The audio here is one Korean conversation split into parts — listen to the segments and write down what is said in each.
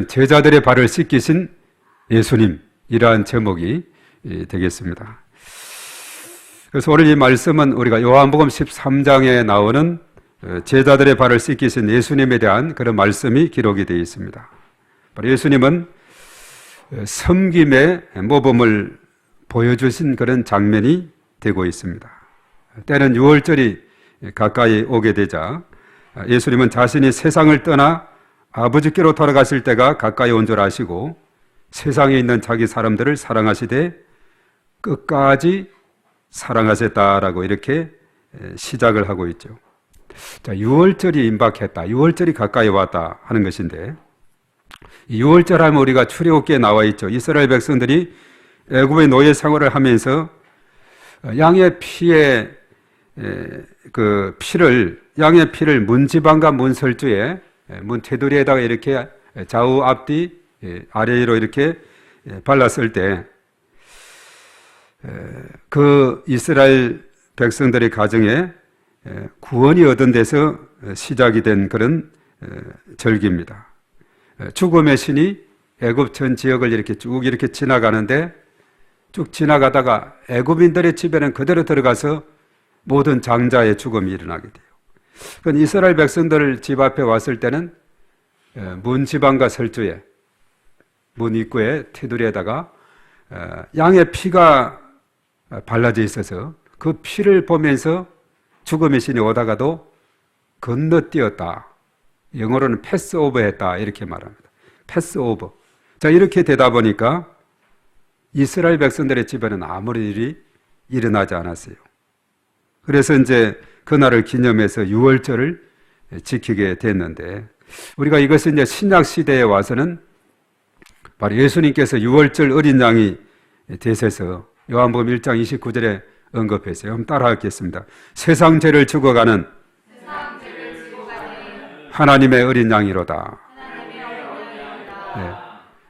제자들의 발을 씻기신 예수님이라는 제목이 되겠습니다. 그래서 오늘 이 말씀은 우리가 요한복음 13장에 나오는 제자들의 발을 씻기신 예수님에 대한 그런 말씀이 기록이 되어 있습니다. 바로 예수님은 섬김의 모범을 보여주신 그런 장면이 되고 있습니다. 때는 유월절이 가까이 오게 되자 예수님은 자신이 세상을 떠나 아버지께로 돌아가실 때가 가까이 온 줄 아시고 세상에 있는 자기 사람들을 사랑하시되 끝까지 사랑하셨다라고 이렇게 시작을 하고 있죠. 자, 유월절이 임박했다, 유월절이 가까이 왔다 하는 것인데, 유월절 하면 우리가 출애굽기에 나와 있죠. 이스라엘 백성들이 애굽의 노예 생활을 하면서 양의 피에 양의 피를 문지방과 문설주에 문 테두리에다가 이렇게 좌우 앞뒤 아래로 이렇게 발랐을 때 그 이스라엘 백성들의 가정에 구원이 얻은 데서 시작이 된 그런 절기입니다. 죽음의 신이 애굽 전 지역을 이렇게 쭉 이렇게 지나가는데, 쭉 지나가다가 애굽인들의 집에는 그대로 들어가서 모든 장자의 죽음이 일어나게 돼요. 그건 이스라엘 백성들 집 앞에 왔을 때는 문 지방과 설주에 문 입구에 테두리에다가 양의 피가 발라져 있어서 그 피를 보면서 죽음의 신이 오다가도 건너뛰었다. 영어로는 패스오버 했다 이렇게 말합니다. 패스오버. 자, 이렇게 되다 보니까 이스라엘 백성들의 집에는 아무런 일이 일어나지 않았어요. 그래서 이제 그날을 기념해서 유월절을 지키게 됐는데, 우리가 이것을 이제 신약 시대에 와서는 바로 예수님께서 유월절 어린 양이 되셔서 요한복음 1장 29절에 언급했어요. 한번 따라 하겠습니다. 세상 죄를 죽어가는 하나님의 어린 양이로다.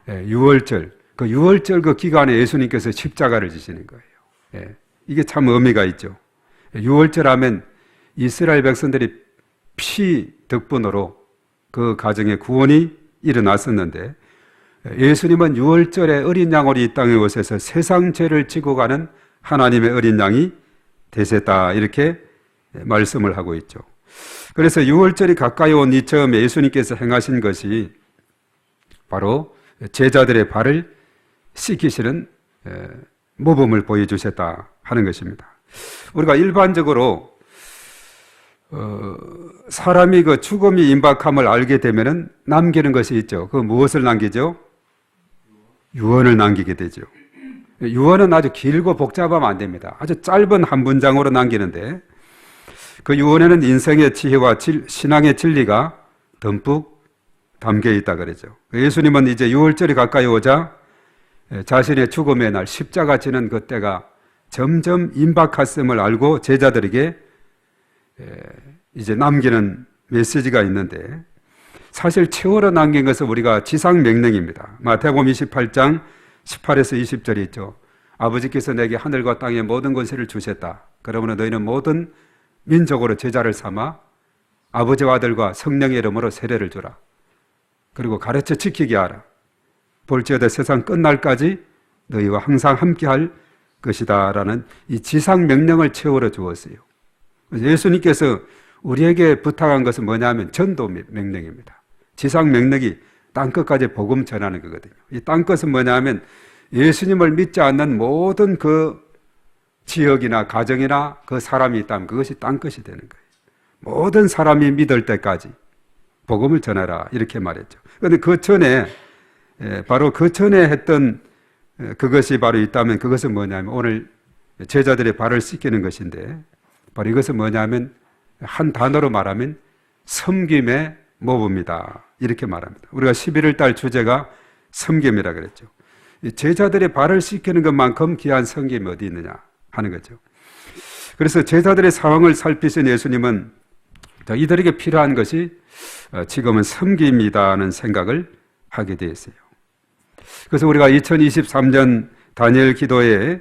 유월절, 그 유월절 그 기간에 예수님께서 십자가를 지시는 거예요. 이게 참 의미가 있죠. 유월절 하면 이스라엘 백성들이 피 덕분으로 그 가정에 구원이 일어났었는데, 예수님은 유월절에 어린 양으로 이 땅에 오셔서 세상 죄를 지고 가는 하나님의 어린 양이 되셨다 이렇게 말씀을 하고 있죠. 그래서 유월절이 가까이 온 이쯤에 예수님께서 행하신 것이 바로 제자들의 발을 씻기시는 모범을 보여주셨다 하는 것입니다. 우리가 일반적으로 사람이 그 죽음이 임박함을 알게 되면은 남기는 것이 있죠. 그 무엇을 남기죠? 유언을 남기게 되죠. 유언은 아주 길고 복잡하면 안 됩니다. 아주 짧은 한 문장으로 남기는데, 그 유언에는 인생의 지혜와 신앙의 진리가 듬뿍 담겨 있다 그러죠. 예수님은 이제 유월절이 가까이 오자 자신의 죽음의 날 십자가 지는 그때가 점점 임박했음을 알고 제자들에게 이제 남기는 메시지가 있는데, 사실 최후로 남긴 것은 우리가 지상명령입니다. 마태복음 28장 18에서 20절이 있죠. 아버지께서 내게 하늘과 땅의 모든 권세를 주셨다. 그러므로 너희는 모든 민족으로 제자를 삼아 아버지와 아들과 성령의 이름으로 세례를 주라. 그리고 가르쳐 지키게 하라. 볼지어다 세상 끝날까지 너희와 항상 함께할 것이다 라는 이 지상명령을 최후로 주었어요. 예수님께서 우리에게 부탁한 것은 뭐냐면 전도 명령입니다. 지상명령이 땅끝까지 복음 전하는 거거든요. 이 땅끝은 뭐냐면 예수님을 믿지 않는 모든 그 지역이나 가정이나 그 사람이 있다면 그것이 땅끝이 되는 거예요. 모든 사람이 믿을 때까지 복음을 전하라 이렇게 말했죠. 그런데 그 전에 바로 그 전에 했던 그것이 바로 있다면 그것은 뭐냐면 오늘 제자들의 발을 씻기는 것인데, 바로 이것은 뭐냐면 한 단어로 말하면 섬김의 모범이다 이렇게 말합니다. 우리가 11월 달 주제가 섬김이라 그랬죠. 제자들의 발을 씻기는 것만큼 귀한 섬김이 어디 있느냐 하는 거죠. 그래서 제자들의 상황을 살피신 예수님은 이들에게 필요한 것이 지금은 섬김이다는 생각을 하게 되었어요. 그래서 우리가 2023년 다니엘 기도에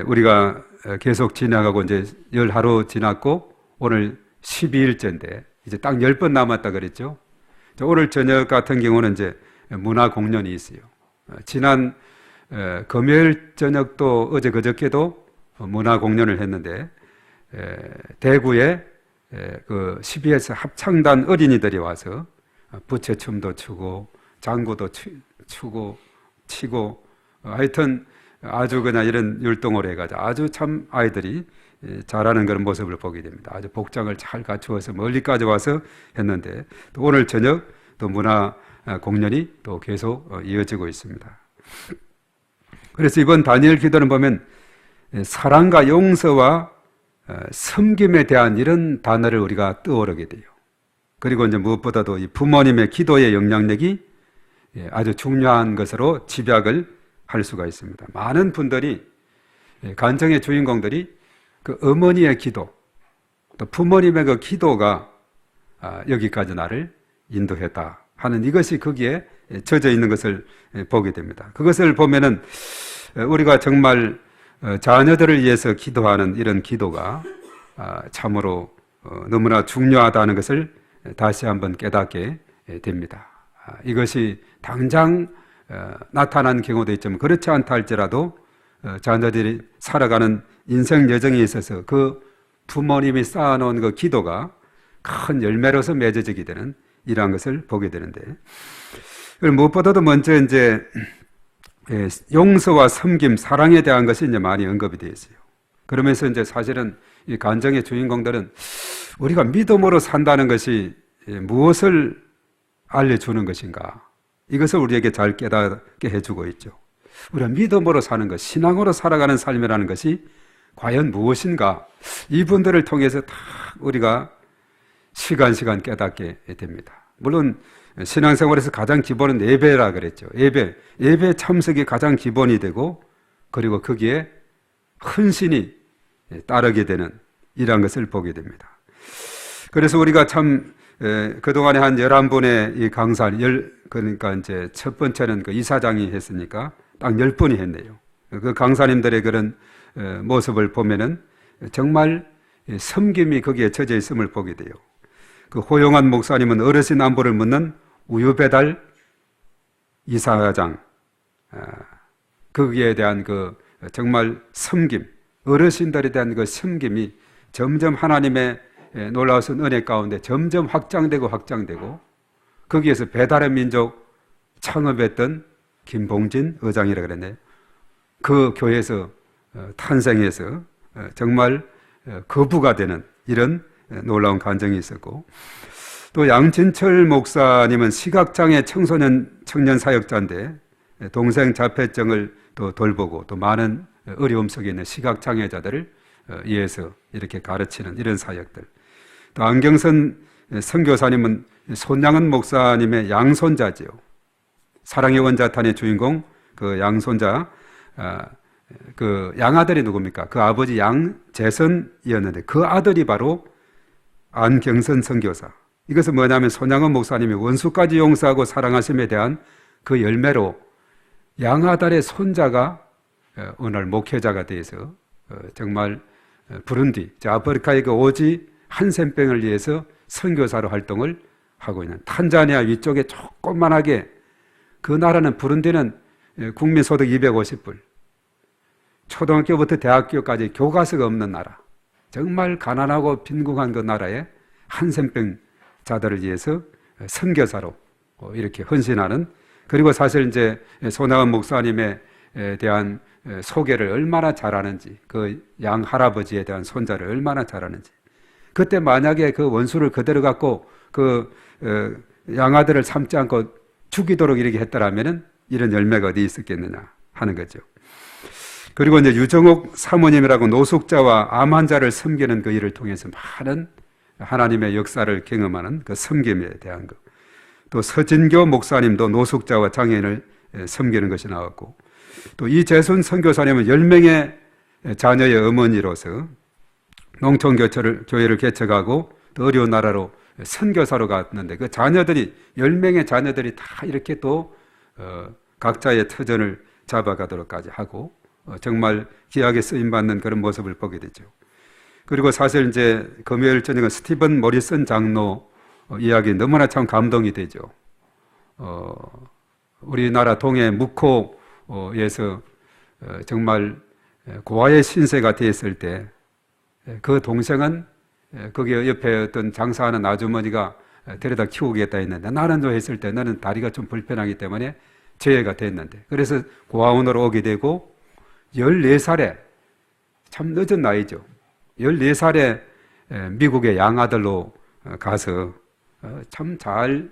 우리가 계속 지나가고 이제 10하루 지났고 오늘 12일째인데 이제 딱 10번 남았다 그랬죠. 오늘 저녁 같은 경우는 이제 문화 공연이 있어요. 지난 금요일 저녁도 어제 그저께도 문화 공연을 했는데 대구에 그 CBS 합창단 어린이들이 와서 부채춤도 추고 장구도 치고 하여튼 아주 그냥 이런 율동을 해가지고 아주 참 아이들이 잘하는 그런 모습을 보게 됩니다. 아주 복장을 잘 갖추어서 멀리까지 와서 했는데 또 오늘 저녁 또 문화 공연이 또 계속 이어지고 있습니다. 그래서 이번 다니엘 기도는 보면 사랑과 용서와 섬김에 대한 이런 단어를 우리가 떠오르게 돼요. 그리고 이제 무엇보다도 이 부모님의 기도의 영향력이 아주 중요한 것으로 집약을 할 수가 있습니다. 많은 분들이 간증의 주인공들이 그 어머니의 기도, 또 부모님의 그 기도가 여기까지 나를 인도했다 하는 이것이 거기에 젖어 있는 것을 보게 됩니다. 그것을 보면은 우리가 정말 자녀들을 위해서 기도하는 이런 기도가 참으로 너무나 중요하다는 것을 다시 한번 깨닫게 됩니다. 이것이 당장 나타난 경우도 있지만 그렇지 않다 할지라도 자녀들이 살아가는 인생 여정에 있어서 그 부모님이 쌓아놓은 그 기도가 큰 열매로서 맺어지게 되는 이러한 것을 보게 되는데, 무엇보다도 먼저 이제 용서와 섬김, 사랑에 대한 것이 이제 많이 언급이 되어 있어요. 그러면서 이제 사실은 이 간증의 주인공들은 우리가 믿음으로 산다는 것이 무엇을 알려주는 것인가, 이것을 우리에게 잘 깨닫게 해주고 있죠. 우리가 믿음으로 사는 것, 신앙으로 살아가는 삶이라는 것이 과연 무엇인가, 이분들을 통해서 다 우리가 시간 깨닫게 됩니다. 물론 신앙생활에서 가장 기본은 예배라 그랬죠. 예배 참석이 가장 기본이 되고, 그리고 거기에 헌신이 따르게 되는 이러한 것을 보게 됩니다. 그래서 우리가 참 그동안에 한 11분의 이 강사, 그러니까 이제 첫 번째는 그 이사장이 했으니까 딱 10분이 했네요. 그 강사님들의 그런 모습을 보면은 정말 섬김이 거기에 젖어 있음을 보게 돼요. 그 호용한 목사님은 어르신 안부를 묻는 우유배달 이사장, 거기에 대한 그 정말 섬김, 어르신들에 대한 그 섬김이 점점 하나님의 놀라우신 은혜 가운데 점점 확장되고 거기에서 배달의 민족 창업했던 김봉진 의장이라 그랬네요. 그 교회에서 탄생해서 정말 거부가 되는 이런 놀라운 간증이 있었고, 또 양진철 목사님은 시각장애 청년 사역자인데 동생 자폐증을 또 돌보고 또 많은 어려움 속에 있는 시각장애자들을 위해서 이렇게 가르치는 이런 사역들. 또 안경선 선교사님은 손양은 목사님의 양손자지요. 사랑의 원자탄의 주인공 그 양손자, 그 양아들이 누굽니까? 그 아버지 양재선이었는데 그 아들이 바로 안경선 선교사. 이것은 뭐냐면 손양은 목사님이 원수까지 용서하고 사랑하심에 대한 그 열매로 양아들의 손자가 오늘 목회자가 돼서 정말 부룬디, 아프리카의 그 오지 한센병을 위해서 선교사로 활동을 하고 있는, 탄자니아 위쪽에 조그만하게, 그 나라는 부룬디는 국민소득 250불, 초등학교부터 대학교까지 교과서가 없는 나라, 정말 가난하고 빈궁한 그 나라에 한센병 자들을 위해서 선교사로 이렇게 헌신하는, 그리고 사실 이제 손아은 목사님에 대한 소개를 얼마나 잘하는지, 그 양 할아버지에 대한 손자를 얼마나 잘하는지, 그때 만약에 그 원수를 그대로 갖고 그 양아들을 삼지 않고 죽이도록 이렇게 했더라면은 이런 열매가 어디 있었겠느냐 하는 거죠. 그리고 이제 유정옥 사모님이라고 노숙자와 암 환자를 섬기는 그 일을 통해서 많은 하나님의 역사를 경험하는 그 섬김에 대한 것. 또 서진교 목사님도 노숙자와 장애인을 섬기는 것이 나왔고, 또 이재순 선교사님은 10명의 자녀의 어머니로서 농촌교회를 개척하고 또 어려운 나라로 선교사로 갔는데, 그 자녀들이 10명의 자녀들이 다 이렇게 또 각자의 터전을 잡아가도록까지 하고 정말 귀하게 쓰임받는 그런 모습을 보게 되죠. 그리고 사실 이제 금요일 저녁은 스티븐 모리슨 장로 이야기 너무나 참 감동이 되죠. 우리나라 동해 묵호에서 정말 고아의 신세가 됐을 때 그 동생은 거기 옆에 어떤 장사하는 아주머니가 데려다 키우겠다 했는데 나는 좀 했을 때 너는 다리가 좀 불편하기 때문에 제외가 됐는데 그래서 고아원으로 오게 되고 14살에 참 늦은 나이죠. 14살에 미국의 양아들로 가서 참 잘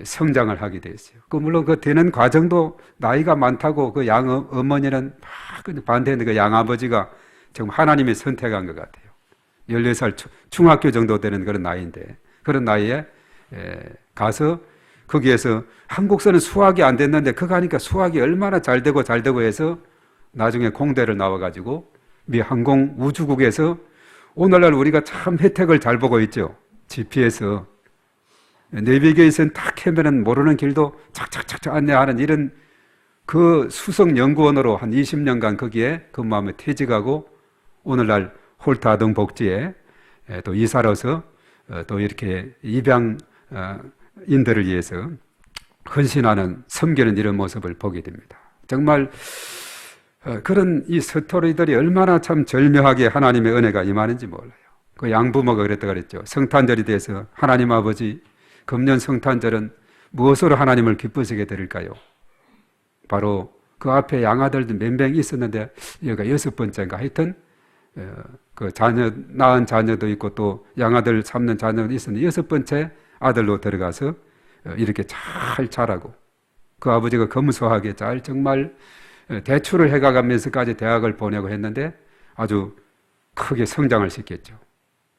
성장을 하게 됐어요. 물론 그 되는 과정도 나이가 많다고 그 양어머니는 막 반대했는데 그 양아버지가 정말 하나님이 선택한 것 같아요. 14살 중학교 정도 되는 그런 나이인데 그런 나이에 가서 거기에서 한국서는 수학이 안 됐는데 그거 하니까 수학이 얼마나 잘 되고 해서 나중에 공대를 나와가지고 미 항공우주국에서 오늘날 우리가 참 혜택을 잘 보고 있죠. GPS 내비게이션 딱 하면은 모르는 길도 착착착착 안내하는 이런 그 수석 연구원으로 한 20년간 거기에 근무하며 퇴직하고 오늘날 홀트 아동 복지에 또 이사로서 또 이렇게 입양인들을 위해서 헌신하는 섬기는 이런 모습을 보게 됩니다. 정말 그런 이 스토리들이 얼마나 참 절묘하게 하나님의 은혜가 임하는지 몰라요. 그 양부모가 그랬죠. 성탄절이 돼서 하나님 아버지 금년 성탄절은 무엇으로 하나님을 기쁘시게 드릴까요? 바로 그 앞에 양아들도 몇 명 있었는데 여기가 6번째인가 하여튼 그 자녀 낳은 자녀도 있고 또 양아들 삼는 자녀도 있었는데 6번째 아들로 들어가서 이렇게 잘 자라고 그 아버지가 검소하게 잘 정말 대출을 해가면서까지 대학을 보내고 했는데 아주 크게 성장을 시켰죠.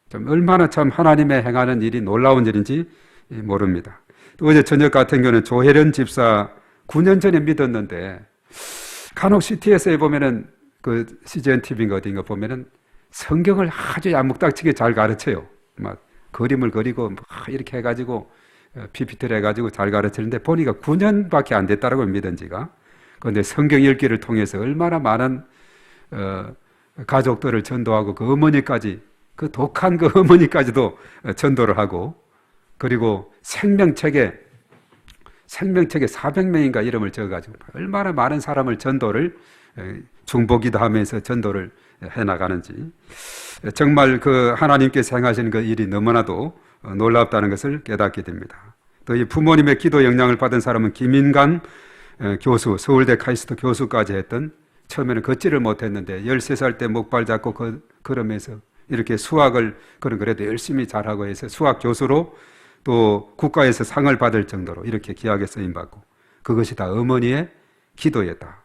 좀 얼마나 참 하나님의 행하는 일이 놀라운 일인지 모릅니다. 또 어제 저녁 같은 경우는 조혜련 집사 9년 전에 믿었는데 간혹 CTS에 보면은 그 CGN TV인가 어딘가 보면은 성경을 아주 야묵딱지게 잘 가르쳐요. 막 그림을 그리고 막 이렇게 해가지고 PPT를 해가지고 잘 가르치는데 보니까 9년밖에 안 됐다라고 믿은 지가. 그런데 성경 읽기를 통해서 얼마나 많은 가족들을 전도하고 그 어머니까지 그 독한 그 어머니까지도 전도를 하고 그리고 생명책에 400명인가 이름을 적어가지고 얼마나 많은 사람을 전도를 중보기도 하면서 전도를 해나가는지 정말 그 하나님께서 행하시는 그 일이 너무나도 놀랍다는 것을 깨닫게 됩니다. 또 이 부모님의 기도 영향을 받은 사람은 김인강 교수, 서울대 카이스트 교수까지 했던 처음에는 걷지를 못했는데 13살 때 목발 잡고 걸으면서 이렇게 수학을 그래도 열심히 잘하고 해서 수학 교수로 또 국가에서 상을 받을 정도로 이렇게 귀하게 쓰임받고 그것이 다 어머니의 기도였다.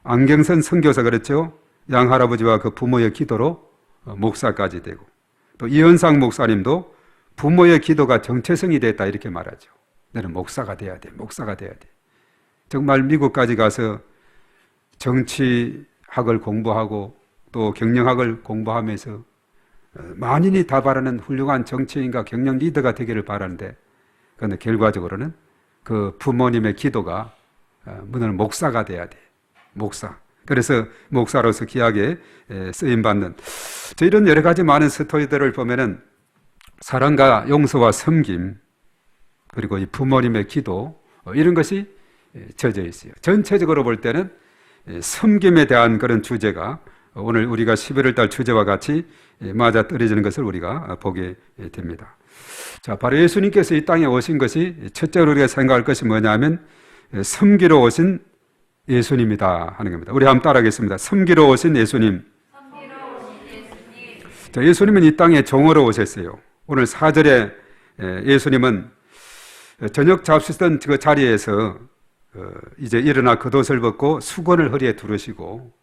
안경선 선교사 그랬죠. 양할아버지와 그 부모의 기도로 목사까지 되고 또 이현상 목사님도 부모의 기도가 정체성이 됐다 이렇게 말하죠. 너는 목사가 돼야 돼. 목사가 돼야 돼. 정말 미국까지 가서 정치학을 공부하고 또 경영학을 공부하면서 만인이 다 바라는 훌륭한 정치인과 경영 리더가 되기를 바라는데 그런데 결과적으로는 그 부모님의 기도가 너는 목사가 돼야 돼. 목사. 그래서 목사로서 귀하게 쓰임받는 이런 여러 가지 많은 스토리들을 보면은 사랑과 용서와 섬김 그리고 이 부모님의 기도 이런 것이 젖어 있어요. 전체적으로 볼 때는 섬김에 대한 그런 주제가 오늘 우리가 11월 달 주제와 같이 맞아 떨어지는 것을 우리가 보게 됩니다. 자, 바로 예수님께서 이 땅에 오신 것이 첫째로 우리가 생각할 것이 뭐냐면 섬기러 오신 예수님이다 하는 겁니다. 우리 한번 따라하겠습니다. 섬기러 오신 예수님. 자, 예수님은 이 땅에 종으로 오셨어요. 오늘 4절에 예수님은 저녁 잡수던 그 자리에서 이제 일어나 겉옷을 벗고 수건을 허리에 두르시고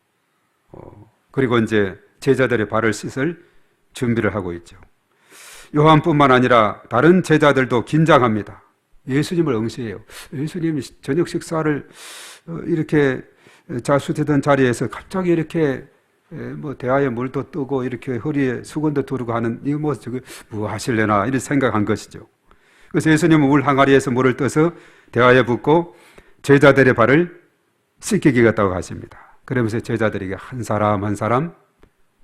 그리고 이제 제자들의 발을 씻을 준비를 하고 있죠. 요한뿐만 아니라 다른 제자들도 긴장합니다. 예수님을 응시해요. 예수님이 저녁 식사를 이렇게 잡수던 자리에서 갑자기 이렇게 뭐 대야에 물도 뜨고 이렇게 허리에 수건도 두르고 하는 이 모습 뭐 하실래나 이런 생각한 것이죠. 그래서 예수님은 물 항아리에서 물을 떠서 대야에 붓고 제자들의 발을 씻기겠다고 하십니다. 그러면서 제자들에게 한 사람 한 사람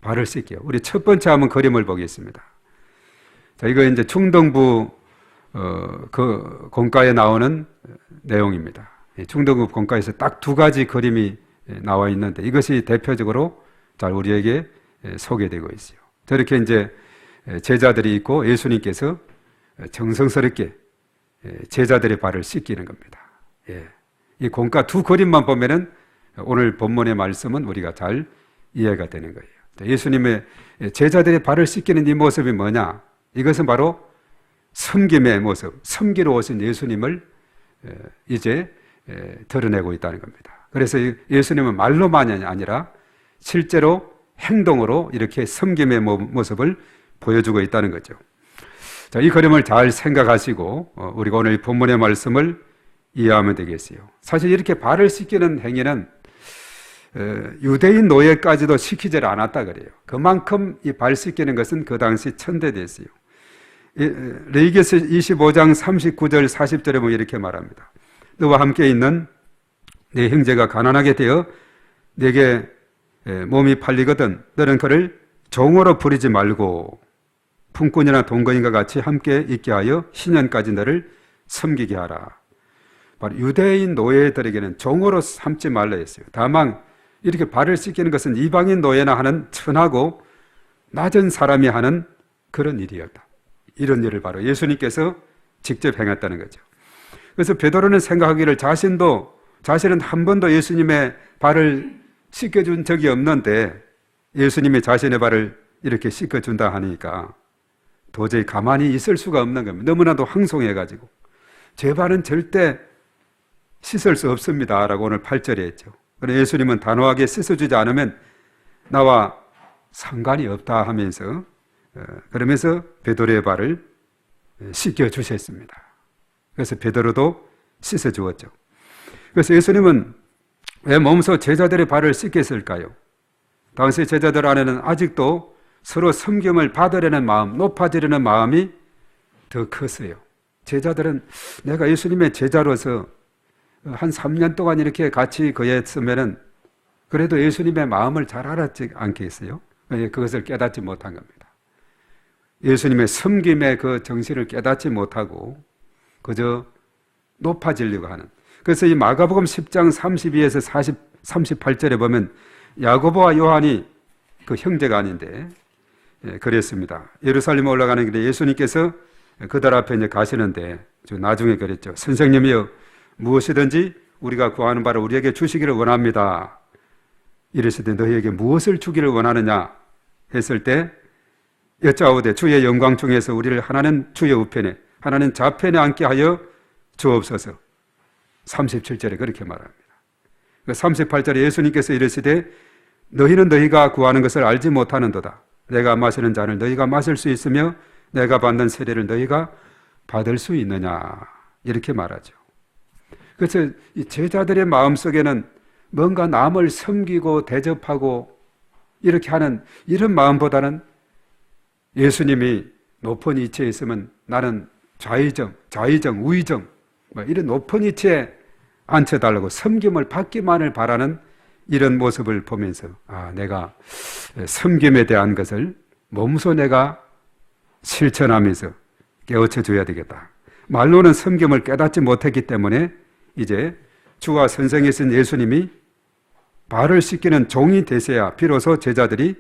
발을 씻게요. 우리 첫 번째 한번 그림을 보겠습니다. 자, 이거 이제 충동부 그 공과에 나오는 내용입니다. 중등급 공과에서 딱 두 가지 그림이 나와 있는데 이것이 대표적으로 잘 우리에게 소개되고 있어요. 저렇게 이제 제자들이 있고 예수님께서 정성스럽게 제자들의 발을 씻기는 겁니다. 이 공과 두 그림만 보면은 오늘 본문의 말씀은 우리가 잘 이해가 되는 거예요. 예수님의 제자들의 발을 씻기는 이 모습이 뭐냐? 이것은 바로 섬김의 모습, 섬기러 오신 예수님을 이제 드러내고 있다는 겁니다. 그래서 예수님은 말로만이 아니라 실제로 행동으로 이렇게 섬김의 모습을 보여주고 있다는 거죠. 자, 이 그림을 잘 생각하시고 우리가 오늘 본문의 말씀을 이해하면 되겠어요. 사실 이렇게 발을 씻기는 행위는 유대인 노예까지도 시키지 않았다 그래요. 그만큼 이 발 씻기는 것은 그 당시 천대됐어요. 레위기서 25장 39절 40절에 보면 이렇게 말합니다. 너와 함께 있는 내 형제가 가난하게 되어 내게 몸이 팔리거든 너는 그를 종으로 부리지 말고 품꾼이나 동거인과 같이 함께 있게 하여 신년까지 너를 섬기게 하라. 바로 유대인 노예들에게는 종으로 삼지 말라 했어요. 다만 이렇게 발을 씻기는 것은 이방인 노예나 하는 천하고 낮은 사람이 하는 그런 일이었다. 이런 일을 바로 예수님께서 직접 행했다는 거죠. 그래서 베드로는 생각하기를 자신은 한 번도 예수님의 발을 씻겨준 적이 없는데 예수님이 자신의 발을 이렇게 씻겨준다 하니까 도저히 가만히 있을 수가 없는 겁니다. 너무나도 황송해가지고 제 발은 절대 씻을 수 없습니다 라고 오늘 8절에 했죠. 그러나 예수님은 단호하게 씻어주지 않으면 나와 상관이 없다 하면서 그러면서 베드로의 발을 씻겨주셨습니다. 그래서 베드로도 씻어주었죠. 그래서 예수님은 왜 몸소 제자들의 발을 씻겼을까요? 당시 제자들 안에는 아직도 서로 섬김을 받으려는 마음, 높아지려는 마음이 더 컸어요. 제자들은 내가 예수님의 제자로서 한 3년 동안 이렇게 같이 거했으면은 그래도 예수님의 마음을 잘 알았지 않겠어요? 그것을 깨닫지 못한 겁니다. 예수님의 섬김의 그 정신을 깨닫지 못하고 그저 높아지려고 하는. 그래서 이 마가복음 10장 32에서 38절에 보면 야고보와 요한이 그 형제가 아닌데 그랬습니다. 예루살렘에 올라가는 길에 예수님께서 그들 앞에 이제 가시는데 나중에 그랬죠. 선생님이여 무엇이든지 우리가 구하는 바를 우리에게 주시기를 원합니다. 이랬을 때 너희에게 무엇을 주기를 원하느냐 했을 때 여짜오되 주의 영광 중에서 우리를 하나는 주의 우편에 하나는 좌편에 앉게 하여 주옵소서. 37절에 그렇게 말합니다. 38절에 예수님께서 이르시되 너희는 너희가 구하는 것을 알지 못하는도다. 내가 마시는 잔을 너희가 마실 수 있으며 내가 받는 세례를 너희가 받을 수 있느냐 이렇게 말하죠. 그래서 이 제자들의 마음속에는 뭔가 남을 섬기고 대접하고 이렇게 하는 이런 마음보다는 예수님이 높은 위치에 있으면 나는 좌의정, 우의정 이런 높은 위치에 앉혀달라고 섬김을 받기만을 바라는 이런 모습을 보면서 내가 섬김에 대한 것을 몸소 내가 실천하면서 깨우쳐 줘야 되겠다. 말로는 섬김을 깨닫지 못했기 때문에 이제 주와 선생이신 예수님이 발을 씻기는 종이 되셔야 비로소 제자들이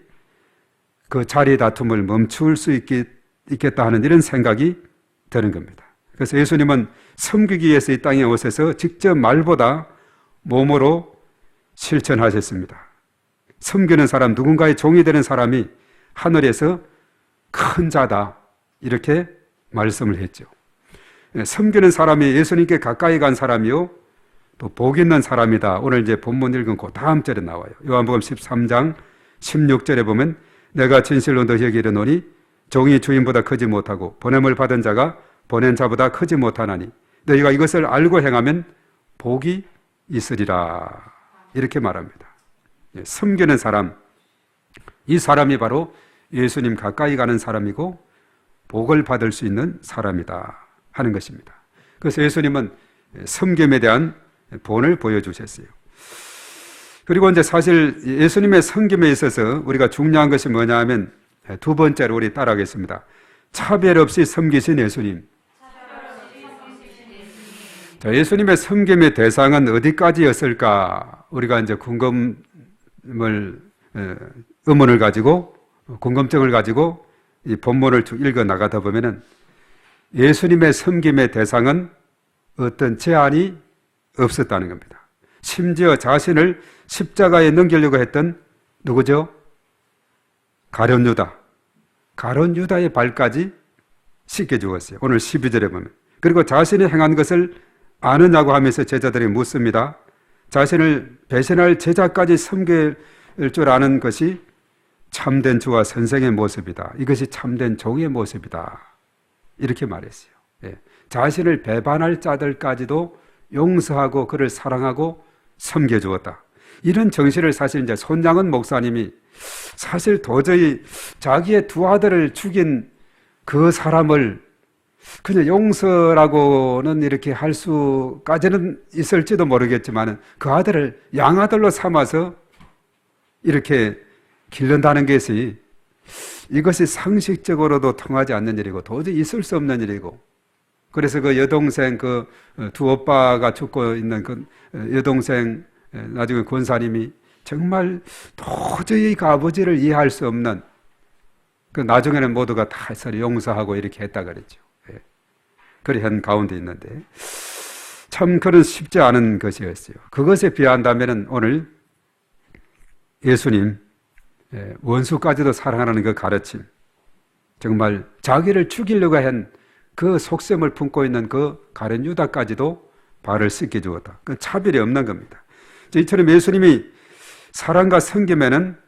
그 자리 다툼을 멈출 수 있겠다 하는 이런 생각이 드는 겁니다. 그래서 예수님은 섬기기 위해서 이 땅에 오셔서 직접 말보다 몸으로 실천하셨습니다. 섬기는 사람, 누군가의 종이 되는 사람이 하늘에서 큰 자다 이렇게 말씀을 했죠. 섬기는 사람이 예수님께 가까이 간 사람이요 또 복 있는 사람이다. 오늘 이제 본문 읽은 그 다음 절에 나와요. 요한복음 13장 16절에 보면 내가 진실로 너희에게 이르노니 종이 주인보다 크지 못하고 보냄을 받은 자가 보낸 자보다 크지 못하나니 너희가 이것을 알고 행하면 복이 있으리라 이렇게 말합니다. 섬기는 사람, 이 사람이 바로 예수님 가까이 가는 사람이고 복을 받을 수 있는 사람이다 하는 것입니다. 그래서 예수님은 섬김에 대한 본을 보여주셨어요. 그리고 이제 사실 예수님의 섬김에 있어서 우리가 중요한 것이 뭐냐 하면 두 번째로 우리 따라하겠습니다. 차별 없이 섬기신 예수님. 자, 예수님의 섬김의 대상은 어디까지였을까? 우리가 이제 의문을 가지고, 궁금증을 가지고 이 본문을 쭉 읽어 나가다 보면은 예수님의 섬김의 대상은 어떤 제한이 없었다는 겁니다. 심지어 자신을 십자가에 넘기려고 했던 누구죠? 가룟 유다. 가룟 유다의 발까지 씻겨 주었어요. 오늘 12절에 보면. 그리고 자신이 행한 것을 아느냐고 하면서 제자들이 묻습니다. 자신을 배신할 제자까지 섬길 줄 아는 것이 참된 주와 선생의 모습이다. 이것이 참된 종의 모습이다. 이렇게 말했어요. 예. 자신을 배반할 자들까지도 용서하고 그를 사랑하고 섬겨주었다. 이런 정신을 사실 이제 손양은 목사님이 사실 도저히 자기의 두 아들을 죽인 그 사람을 그냥 용서라고는 이렇게 할 수까지는 있을지도 모르겠지만 그 아들을 양아들로 삼아서 이렇게 기른다는 것이 이것이 상식적으로도 통하지 않는 일이고 도저히 있을 수 없는 일이고 그래서 그 여동생 그 두 오빠가 죽고 있는 그 여동생 나중에 권사님이 정말 도저히 그 아버지를 이해할 수 없는 그 나중에는 모두가 다 서로 용서하고 이렇게 했다 그랬죠. 예. 그리 한 가운데 있는데 참 그런 쉽지 않은 것이었어요. 그것에 비한다면 오늘 예수님 원수까지도 사랑하는 그 가르침, 정말 자기를 죽이려고 한 그 속셈을 품고 있는 그 가룟 유다까지도 발을 씻겨 주었다. 그 차별이 없는 겁니다. 이처럼 예수님이 사랑과 섬김에는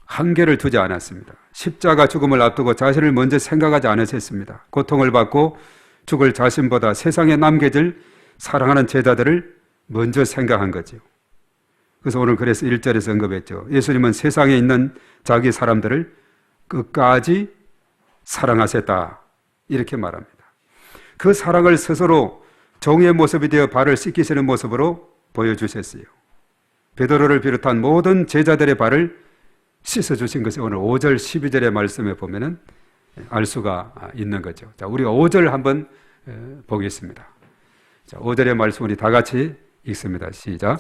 한계를 두지 않았습니다. 십자가 죽음을 앞두고 자신을 먼저 생각하지 않으셨습니다. 고통을 받고 죽을 자신보다 세상에 남겨질 사랑하는 제자들을 먼저 생각한 거죠. 그래서 오늘 그래서 1절에서 언급했죠. 예수님은 세상에 있는 자기 사람들을 끝까지 사랑하셨다. 이렇게 말합니다. 그 사랑을 스스로 종의 모습이 되어 발을 씻기시는 모습으로 보여주셨어요. 베드로를 비롯한 모든 제자들의 발을 씻어주신 것이 오늘 5절 12절의 말씀에 보면은 알 수가 있는 거죠. 자, 우리가 5절 한번 보겠습니다. 자, 5절의 말씀 우리 다 같이 읽습니다. 시작.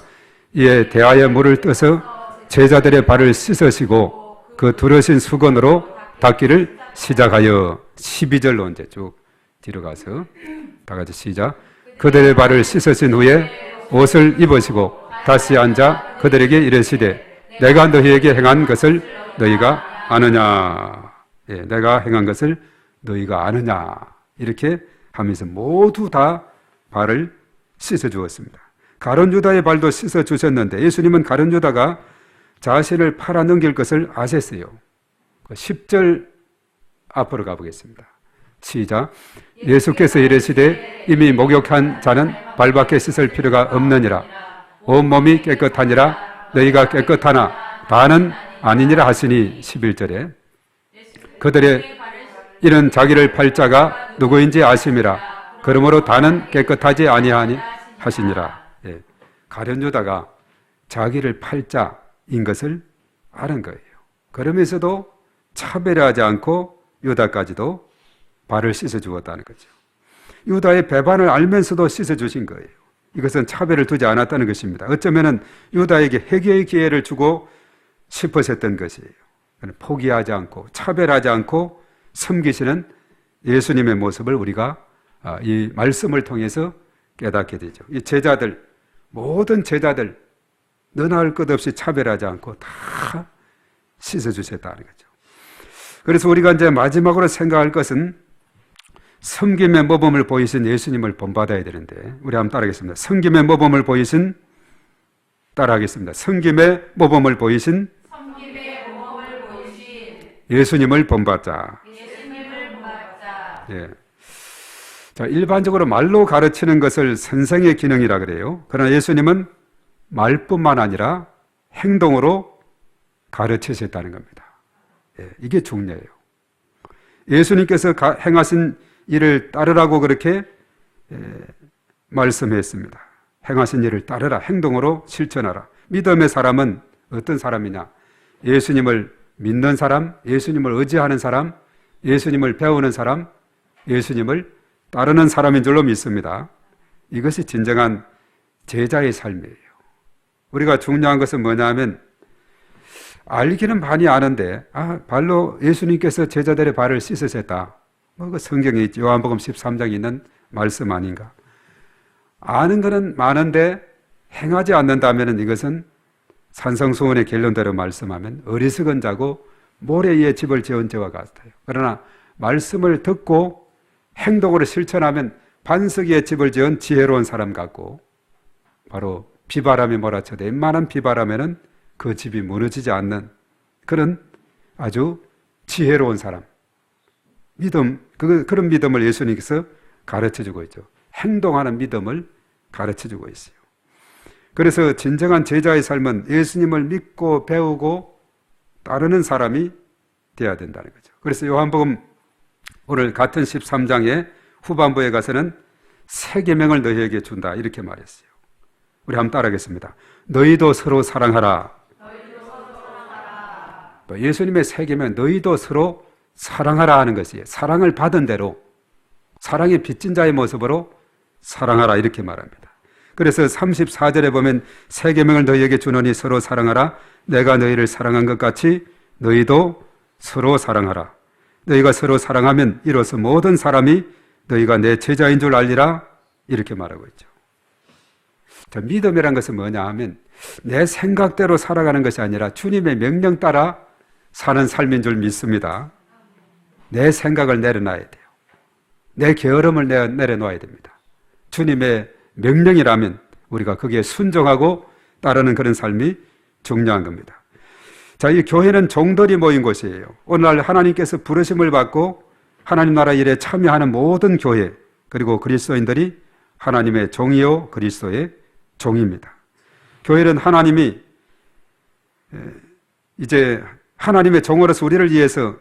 이에 대하여 물을 떠서 제자들의 발을 씻으시고 그 두르신 수건으로 닦기를 시작하여 12절로 이제 쭉 뒤로 가서 다 같이 시작. 그들의 발을 씻으신 후에 옷을 입으시고 다시 앉아 그들에게 이르시되 내가 너희에게 행한 것을 너희가 아느냐. 예, 내가 행한 것을 너희가 아느냐. 이렇게 하면서 모두 다 발을 씻어 주었습니다. 가룟 유다의 발도 씻어 주셨는데 예수님은 가룟 유다가 자신을 팔아넘길 것을 아셨어요. 10절 앞으로 가보겠습니다. 시작. 예수께서 이르시되 이미 목욕한 자는 발밖에 씻을 필요가 없느니라. 온몸이 깨끗하니라. 너희가 깨끗하나 다는 아니니라 하시니 11절에 그들의 이는 자기를 팔 자가 누구인지 아심이라. 그러므로 다는 깨끗하지 아니하니 하시니라. 예. 가룟 유다가 자기를 팔 자인 것을 아는 거예요. 그러면서도 차별하지 않고 유다까지도 발을 씻어 주었다는 거죠. 유다의 배반을 알면서도 씻어 주신 거예요. 이것은 차별을 두지 않았다는 것입니다. 어쩌면 유다에게 회개의 기회를 주고 싶으셨던 것이에요. 포기하지 않고 차별하지 않고 섬기시는 예수님의 모습을 우리가 이 말씀을 통해서 깨닫게 되죠. 이 제자들, 모든 제자들 너나 할 것 없이 차별하지 않고 다 씻어주셨다는 거죠. 그래서 우리가 이제 마지막으로 생각할 것은 섬김의 모범을 보이신 예수님을 본받아야 되는데 우리 한번 따라하겠습니다. 섬김의 모범을 보이신 따라하겠습니다. 섬김의 모범을 보이신 예수님을 본받자. 예. 자, 일반적으로 말로 가르치는 것을 선생의 기능이라 그래요. 그러나 예수님은 말뿐만 아니라 행동으로 가르치셨다는 겁니다. 예, 이게 중요해요. 예수님께서 행하신 일을 따르라고 그렇게 말씀했습니다. 행하신 일을 따르라. 행동으로 실천하라. 믿음의 사람은 어떤 사람이냐? 예수님을 믿는 사람, 예수님을 의지하는 사람, 예수님을 배우는 사람, 예수님을 따르는 사람인 줄로 믿습니다. 이것이 진정한 제자의 삶이에요. 우리가 중요한 것은 뭐냐면 알기는 많이 아는데 발로 예수님께서 제자들의 발을 씻으셨다. 그 성경에 있죠. 요한복음 13장에 있는 말씀 아닌가. 아는 것은 많은데 행하지 않는다면 이것은 산성수훈의 결론대로 말씀하면 어리석은 자고 모래 위에 집을 지은 자와 같아요. 그러나 말씀을 듣고 행동으로 실천하면 반석 위에 집을 지은 지혜로운 사람 같고, 바로 비바람이 몰아쳐도 웬만한 비바람에는 그 집이 무너지지 않는 그런 아주 지혜로운 사람, 믿음, 그런 믿음을 예수님께서 가르쳐주고 있죠. 행동하는 믿음을 가르쳐주고 있어요. 그래서 진정한 제자의 삶은 예수님을 믿고 배우고 따르는 사람이 되어야 된다는 거죠. 그래서 요한복음 오늘 같은 13장의 후반부에 가서는 새 계명을 너희에게 준다 이렇게 말했어요. 우리 한번 따라하겠습니다. 너희도 서로 사랑하라. 예수님의 새 계명, 너희도 서로 사랑하라 하는 것이에요. 사랑을 받은 대로, 사랑의 빚진 자의 모습으로 사랑하라 이렇게 말합니다. 그래서 34절에 보면 새 계명을 너희에게 주노니 서로 사랑하라. 내가 너희를 사랑한 것 같이 너희도 서로 사랑하라. 너희가 서로 사랑하면 이로써 모든 사람이 너희가 내 제자인 줄 알리라 이렇게 말하고 있죠. 자, 믿음이란 것은 뭐냐 하면 내 생각대로 살아가는 것이 아니라 주님의 명령 따라 사는 삶인 줄 믿습니다. 내 생각을 내려놔야 돼요. 내 게으름을 내려놓아야 됩니다. 주님의 명령이라면 우리가 거기에 순종하고 따르는 그런 삶이 중요한 겁니다. 자, 이 교회는 종들이 모인 곳이에요. 오늘날 하나님께서 부르심을 받고 하나님 나라 일에 참여하는 모든 교회, 그리고 그리스도인들이 하나님의 종이요 그리스도의 종입니다. 교회는 하나님이 이제 하나님의 종으로서 우리를 위해서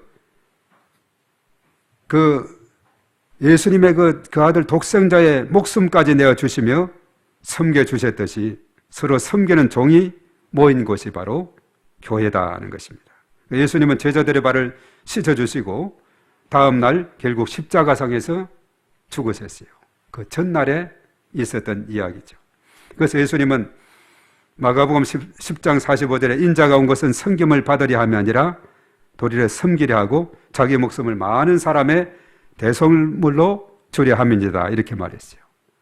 예수님의 그 아들 독생자의 목숨까지 내어주시며 섬겨주셨듯이 서로 섬기는 종이 모인 곳이 바로 교회다는 것입니다. 예수님은 제자들의 발을 씻어주시고 다음 날 결국 십자가상에서 죽으셨어요. 그 전날에 있었던 이야기죠. 그래서 예수님은 마가복음 10장 45절에 인자가 온 것은 섬김을 받으려 함이 아니라 도리어 섬기려 하고 자기 목숨을 많은 사람의 대속물로 주려 함이니라 이렇게 말했어요.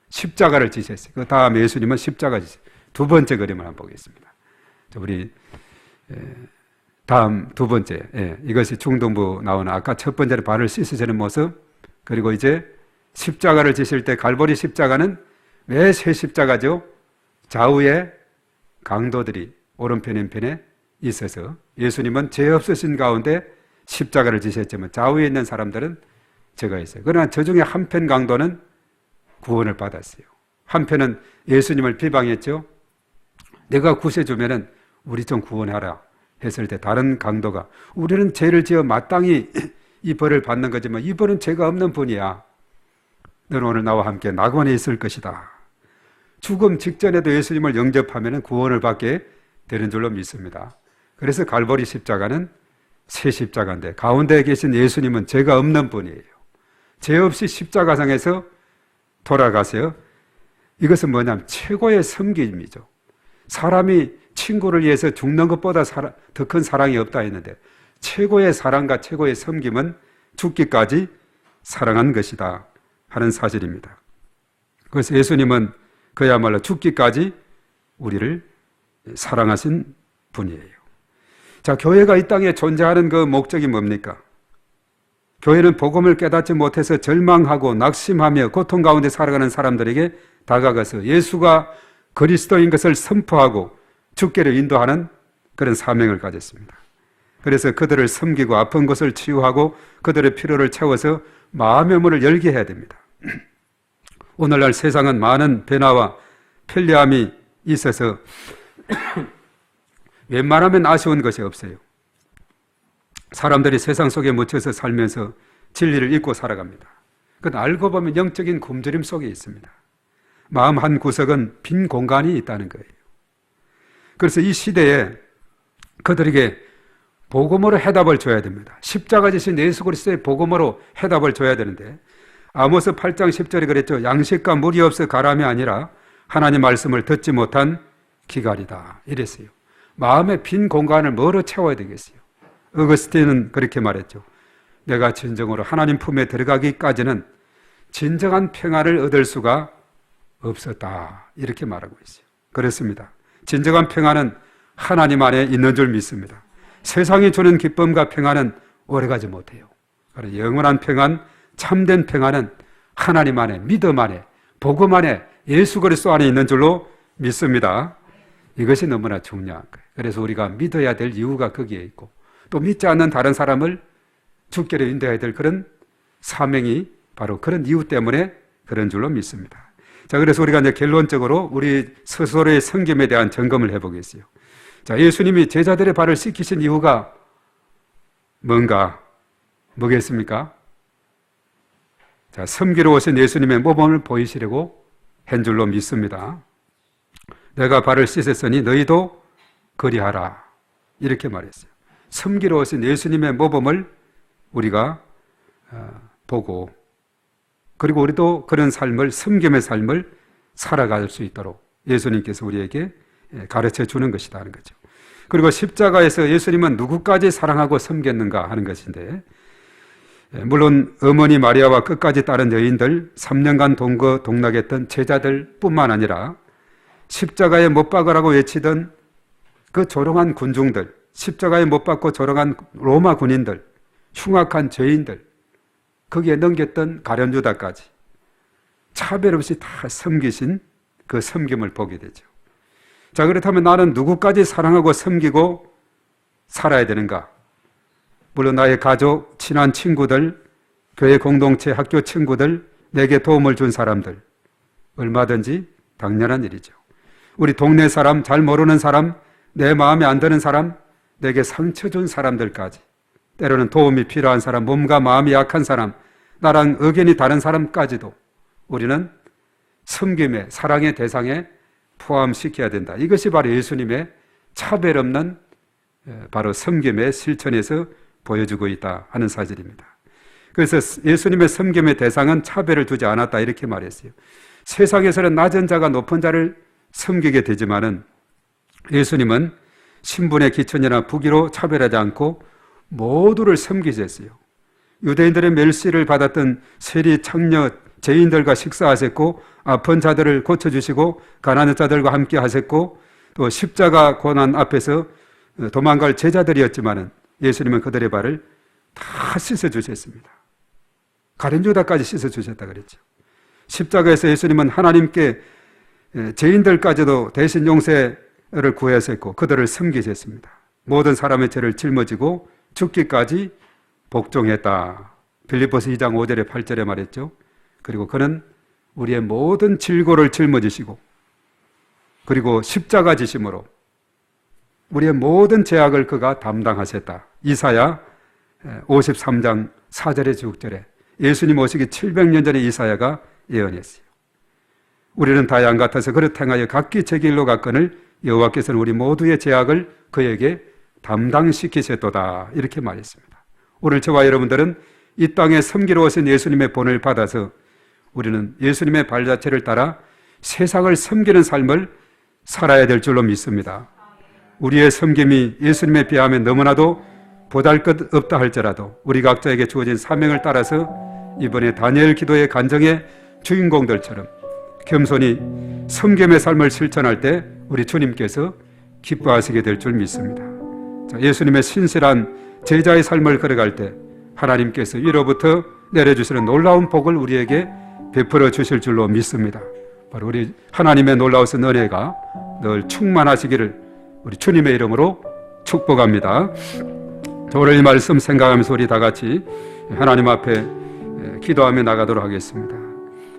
십자가를 지셨어요. 그 다음에 예수님은 십자가 지셨어요. 두 번째 그림을 한번 보겠습니다. 우리 다음 두 번째, 이것이 중동부 나오는 아까 첫 번째로 발을 씻으시는 모습, 그리고 이제 십자가를 지실 때 갈보리 십자가는 왜 새 십자가죠? 좌우에 강도들이 오른편 왼편에 있어서 예수님은 죄 없으신 가운데 십자가를 지셨지만 좌우에 있는 사람들은 죄가 있어요. 그러나 저 중에 한편 강도는 구원을 받았어요. 한편은 예수님을 비방했죠. 내가 구세주면은 우리 좀 구원하라 했을 때 다른 강도가 우리는 죄를 지어 마땅히 이 벌을 받는 거지만 이 벌은 죄가 없는 분이야. 너는 오늘 나와 함께 낙원에 있을 것이다. 죽음 직전에도 예수님을 영접하면 구원을 받게 되는 줄로 믿습니다. 그래서 갈보리 십자가는 새 십자가인데 가운데에 계신 예수님은 죄가 없는 분이에요. 죄 없이 십자가상에서 돌아가세요. 이것은 뭐냐면 최고의 섬김이죠. 사람이 친구를 위해서 죽는 것보다 더 큰 사랑이 없다 했는데 최고의 사랑과 최고의 섬김은 죽기까지 사랑한 것이다 하는 사실입니다. 그래서 예수님은 그야말로 죽기까지 우리를 사랑하신 분이에요. 자, 교회가 이 땅에 존재하는 그 목적이 뭡니까? 교회는 복음을 깨닫지 못해서 절망하고 낙심하며 고통 가운데 살아가는 사람들에게 다가가서 예수가 그리스도인 것을 선포하고 죽기를 인도하는 그런 사명을 가졌습니다. 그래서 그들을 섬기고 아픈 것을 치유하고 그들의 필요를 채워서 마음의 문을 열게 해야 됩니다. 오늘날 세상은 많은 변화와 편리함이 있어서 웬만하면 아쉬운 것이 없어요. 사람들이 세상 속에 묻혀서 살면서 진리를 잊고 살아갑니다. 그건 알고 보면 영적인 굶주림 속에 있습니다. 마음 한 구석은 빈 공간이 있다는 거예요. 그래서 이 시대에 그들에게 복음으로 해답을 줘야 됩니다. 십자가 지신 예수 그리스도의 복음으로 해답을 줘야 되는데 아모스 8장 10절에 그랬죠. 양식과 물이 없어 가람이 아니라 하나님 말씀을 듣지 못한 기갈이다 이랬어요. 마음의 빈 공간을 뭐로 채워야 되겠어요? 어거스틴은 그렇게 말했죠. 내가 진정으로 하나님 품에 들어가기까지는 진정한 평안을 얻을 수가 없었다 이렇게 말하고 있어요. 그렇습니다. 진정한 평안은 하나님 안에 있는 줄 믿습니다. 세상이 주는 기쁨과 평안은 오래가지 못해요. 그러나 영원한 평안, 참된 평안은 하나님 안에, 믿음 안에, 복음 안에, 예수 그리스도 안에 있는 줄로 믿습니다. 이것이 너무나 중요한 거예요. 그래서 우리가 믿어야 될 이유가 거기에 있고, 또 믿지 않는 다른 사람을 주께로 인도해야 될 그런 사명이 바로 그런 이유 때문에 그런 줄로 믿습니다. 자, 그래서 우리가 이제 결론적으로 우리 스스로의 섬김에 대한 점검을 해보겠어요. 자, 예수님이 제자들의 발을 씻기신 이유가 뭐겠습니까? 자, 섬기러 오신 예수님의 모범을 보이시려고 한 줄로 믿습니다. 내가 발을 씻었으니 너희도 그리하라 이렇게 말했어요. 섬기러 오신 예수님의 모범을 우리가 보고, 그리고 우리도 그런 삶을, 섬김의 삶을 살아갈 수 있도록 예수님께서 우리에게 가르쳐 주는 것이다 하는 거죠. 그리고 십자가에서 예수님은 누구까지 사랑하고 섬겼는가 하는 것인데, 물론 어머니 마리아와 끝까지 따른 여인들, 3년간 동거동락했던 제자들 뿐만 아니라 십자가에 못 박으라고 외치던 그 조롱한 군중들, 십자가에 못 박고 조롱한 로마 군인들, 흉악한 죄인들, 거기에 넘겼던 가룟유다까지 차별 없이 다 섬기신 그 섬김을 보게 되죠. 자, 그렇다면 나는 누구까지 사랑하고 섬기고 살아야 되는가? 물론 나의 가족, 친한 친구들, 교회 공동체, 학교 친구들, 내게 도움을 준 사람들, 얼마든지 당연한 일이죠. 우리 동네 사람, 잘 모르는 사람, 내 마음에 안 드는 사람, 내게 상처 준 사람들까지, 때로는 도움이 필요한 사람, 몸과 마음이 약한 사람, 나랑 의견이 다른 사람까지도 우리는 섬김의, 사랑의 대상에 포함시켜야 된다. 이것이 바로 예수님의 차별 없는 바로 섬김의 실천에서 보여주고 있다 하는 사실입니다. 그래서 예수님의 섬김의 대상은 차별을 두지 않았다 이렇게 말했어요. 세상에서는 낮은 자가 높은 자를 섬기게 되지만은 예수님은 신분의 기천이나 부귀로 차별하지 않고 모두를 섬기셨어요. 유대인들의 멸시를 받았던 세리 창녀 죄인들과 식사하셨고, 아픈 자들을 고쳐주시고 가난한 자들과 함께 하셨고, 또 십자가 고난 앞에서 도망갈 제자들이었지만은 예수님은 그들의 발을 다 씻어주셨습니다. 가룟유다까지 씻어주셨다 그랬죠. 십자가에서 예수님은 하나님께 죄인들까지도 대신 용서를 구하셨고 그들을 섬기셨습니다. 모든 사람의 죄를 짊어지고 죽기까지 복종했다. 빌립보서 2장 5절에 8절에 말했죠. 그리고 그는 우리의 모든 질고를 짊어지시고, 그리고 십자가 지심으로 우리의 모든 죄악을 그가 담당하셨다. 이사야 53장 4절에 6절에 예수님 오시기 700년 전에 이사야가 예언했어요. 우리는 다 양 같아서 그릇 행하여 각기 제 길로 갔거늘 여호와께서는 우리 모두의 죄악을 그에게 담당시키셨도다 이렇게 말했습니다. 오늘 저와 여러분들은 이 땅에 섬기러 오신 예수님의 본을 받아서 우리는 예수님의 발자취를 따라 세상을 섬기는 삶을 살아야 될 줄로 믿습니다. 우리의 섬김이 예수님에 비하면 너무나도 보잘것없다 할지라도 우리 각자에게 주어진 사명을 따라서 이번에 다니엘 기도의 간증의 주인공들처럼 겸손히 섬김의 삶을 실천할 때 우리 주님께서 기뻐하시게 될 줄 믿습니다. 자, 예수님의 신실한 제자의 삶을 걸어갈 때 하나님께서 위로부터 내려주시는 놀라운 복을 우리에게 베풀어 주실 줄로 믿습니다. 바로 우리 하나님의 놀라우신 은혜가 늘 충만하시기를 우리 주님의 이름으로 축복합니다. 오늘 이 말씀 생각하면서 우리 다 같이 하나님 앞에 기도하며 나가도록 하겠습니다.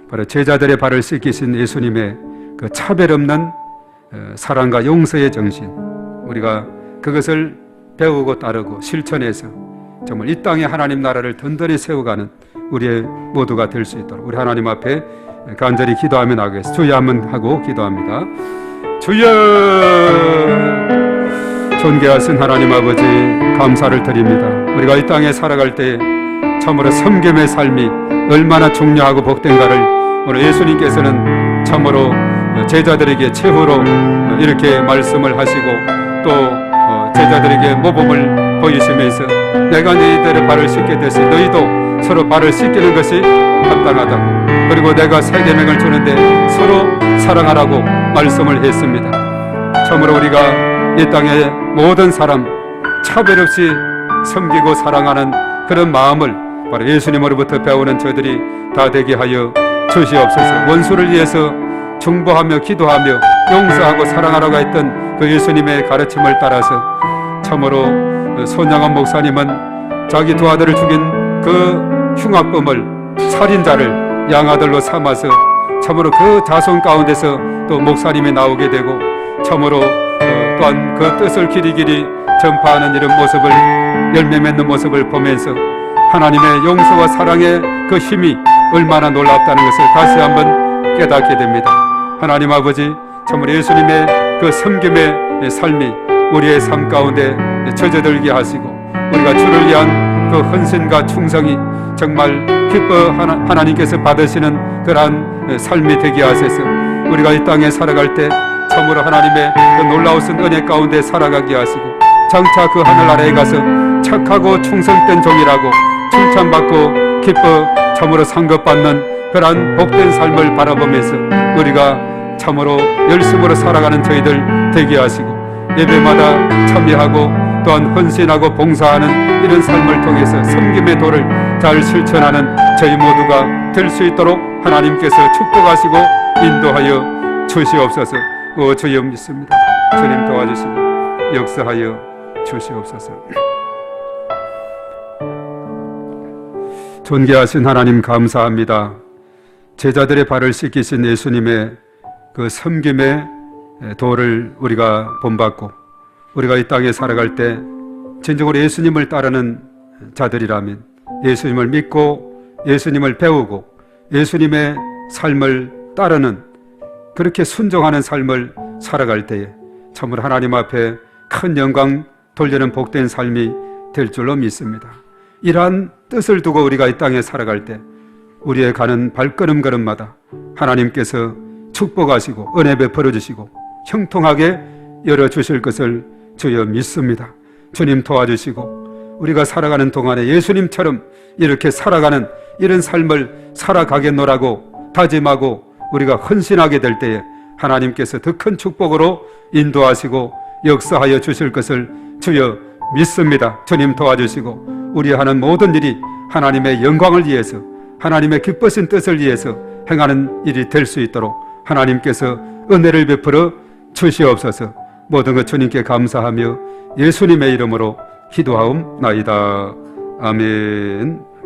바로 제자들의 발을 씻기신 예수님의 그 차별 없는 사랑과 용서의 정신, 우리가 그것을 배우고 따르고 실천해서 정말 이 땅에 하나님 나라를 든든히 세워가는 우리의 모두가 될 수 있도록 우리 하나님 앞에 간절히 기도하며 나가겠습니다. 주여 한번 하고 기도합니다. 주여, 존귀하신 하나님 아버지 감사를 드립니다. 우리가 이 땅에 살아갈 때 참으로 섬김의 삶이 얼마나 중요하고 복된가를 오늘 예수님께서는 참으로 제자들에게 최후로 이렇게 말씀을 하시고 또 제자들에게 모범을 보이시면서 내가 너희들의 발을 씻게 되시 너희도 서로 발을 씻기는 것이 합당하다고, 그리고 내가 새 계명을 주는데 서로 사랑하라고 말씀을 했습니다. 참으로 우리가 이 땅의 모든 사람 차별 없이 섬기고 사랑하는 그런 마음을 바로 예수님으로부터 배우는 저들이 다 되게 하여 주시옵소서. 원수를 위해서 중보하며 기도하며 용서하고 사랑하라고 했던 그 예수님의 가르침을 따라서 참으로 손양원 목사님은 자기 두 아들을 죽인 그 흉악범을 살인자를 양아들로 삼아서 참으로 그 자손 가운데서 또 목사님이 나오게 되고 참으로 또한 그 뜻을 길이길이 전파하는 이런 모습을 열매 맺는 모습을 보면서 하나님의 용서와 사랑의 그 힘이 얼마나 놀랍다는 것을 다시 한번 깨닫게 됩니다. 하나님 아버지, 참으로 예수님의 그 섬김의 삶이 우리의 삶 가운데 젖어들게 하시고 우리가 주를 위한 그 헌신과 충성이 정말 기뻐 하나님께서 받으시는 그러한 삶이 되게 하셔서 우리가 이 땅에 살아갈 때 참으로 하나님의 그 놀라우신 은혜 가운데 살아가게 하시고 장차 그 하늘 아래에 가서 착하고 충성된 종이라고 칭찬받고 기뻐 참으로 상급받는 그러한 복된 삶을 바라보면서 우리가 참으로 열심으로 살아가는 저희들 되게 하시고 예배마다 참여하고 또한 헌신하고 봉사하는 이런 삶을 통해서 섬김의 도를 잘 실천하는 저희 모두가 될 수 있도록 하나님께서 축복하시고 인도하여 주시옵소서. 주여 믿습니다. 주님 도와주시고 역사하여 주시옵소서. 존귀하신 하나님 감사합니다. 제자들의 발을 씻기신 예수님의 그 섬김의 도를 우리가 본받고 우리가 이 땅에 살아갈 때 진정으로 예수님을 따르는 자들이라면 예수님을 믿고 예수님을 배우고 예수님의 삶을 따르는 그렇게 순종하는 삶을 살아갈 때에 참으로 하나님 앞에 큰 영광 돌리는 복된 삶이 될 줄로 믿습니다. 이러한 뜻을 두고 우리가 이 땅에 살아갈 때 우리의 가는 발걸음걸음마다 하나님께서 축복하시고 은혜 베풀어 주시고 형통하게 열어주실 것을 주여 믿습니다. 주님 도와주시고 우리가 살아가는 동안에 예수님처럼 이렇게 살아가는 이런 삶을 살아가겠노라고 다짐하고 우리가 헌신하게 될 때에 하나님께서 더 큰 축복으로 인도하시고 역사하여 주실 것을 주여 믿습니다. 주님 도와주시고 우리 하는 모든 일이 하나님의 영광을 위해서 하나님의 기쁘신 뜻을 위해서 행하는 일이 될 수 있도록 하나님께서 은혜를 베풀어 주시옵소서. 모든 것 주님께 감사하며 예수님의 이름으로 기도하옵나이다. 아멘.